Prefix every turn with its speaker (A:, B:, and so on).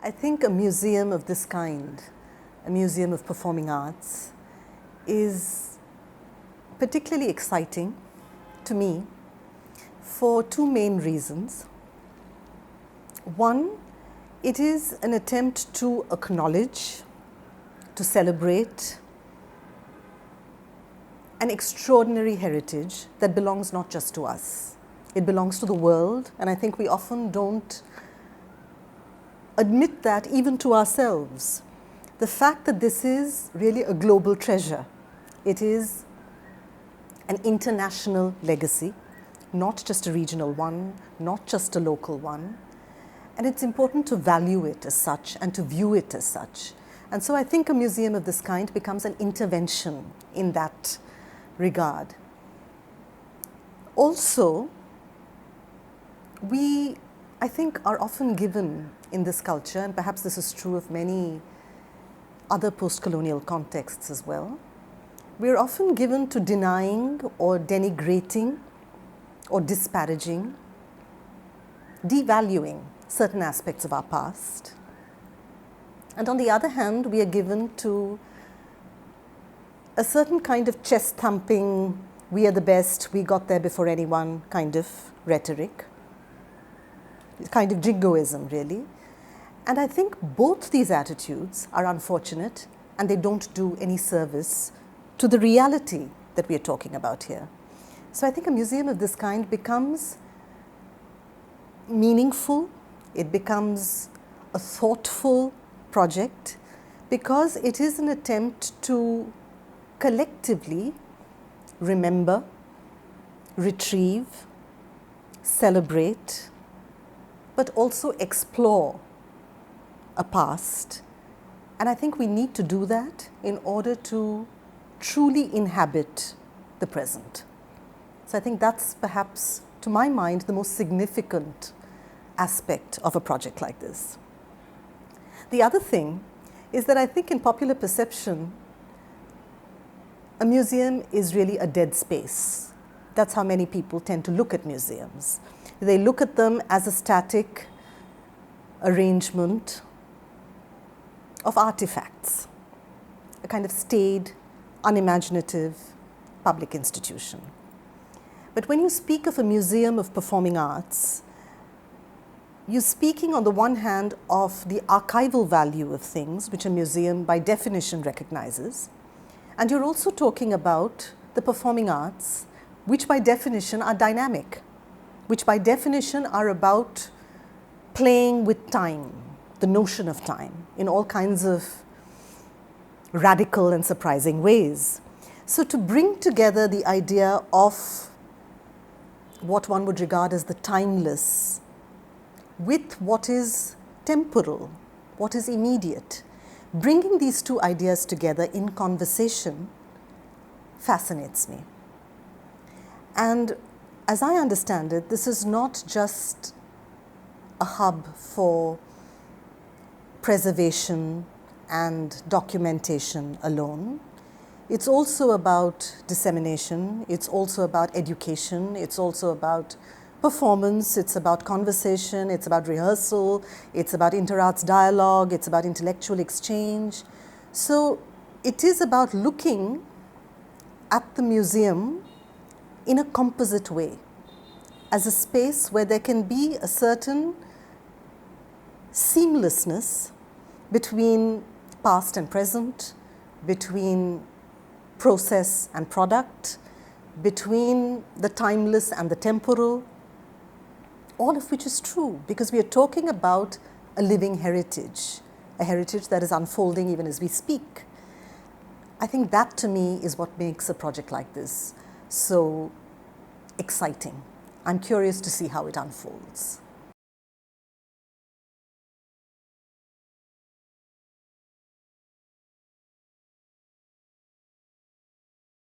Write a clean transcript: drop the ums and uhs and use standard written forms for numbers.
A: I think a museum of this kind, a museum of performing arts, is particularly exciting to me for two main reasons. One, it is an attempt to acknowledge, to celebrate an extraordinary heritage that belongs not just to us. It belongs to the world, and I think we often don't admit that even to ourselves. The fact that this is really a global treasure. It is an international legacy, not just a regional one, not just a local one. And it's important to value it as such and to view it as such. And so I think a museum of this kind becomes an intervention in that regard. Also, we, I think, are often given in this culture, and perhaps this is true of many other post-colonial contexts as well, we are often given to denying or denigrating or disparaging, devaluing certain aspects of our past. And on the other hand, we are given to a certain kind of chest thumping, we are the best, we got there before anyone kind of rhetoric, kind of jingoism really. And I think both these attitudes are unfortunate and they don't do any service to the reality that we are talking about here. So I think a museum of this kind becomes meaningful, it becomes a thoughtful project because it is an attempt to collectively remember, retrieve, celebrate, but also explore a past. And I think we need to do that in order to truly inhabit the present. So I think that's perhaps, to my mind, the most significant aspect of a project like this. The other thing is that I think in popular perception, a museum is really a dead space. That's how many people tend to look at museums. They look at them as a static arrangement of artifacts, a kind of staid, unimaginative public institution. But when you speak of a museum of performing arts, you're speaking on the one hand of the archival value of things, which a museum by definition recognizes, and you're also talking about the performing arts, which by definition are dynamic, which by definition are about playing with time, the notion of time, in all kinds of radical and surprising ways. So to bring together the idea of what one would regard as the timeless with what is temporal, what is immediate, bringing these two ideas together in conversation fascinates me. And as I understand it, this is not just a hub for preservation and documentation alone. It's also about dissemination, it's also about education, it's also about performance, it's about conversation, it's about rehearsal, it's about inter-arts dialogue, it's about intellectual exchange. So it is about looking at the museum in a composite way, as a space where there can be a certain seamlessness between past and present, between process and product, between the timeless and the temporal, all of which is true because we are talking about a living heritage, a heritage that is unfolding even as we speak. I think that to me is what makes a project like this so exciting. I'm curious to see how it unfolds.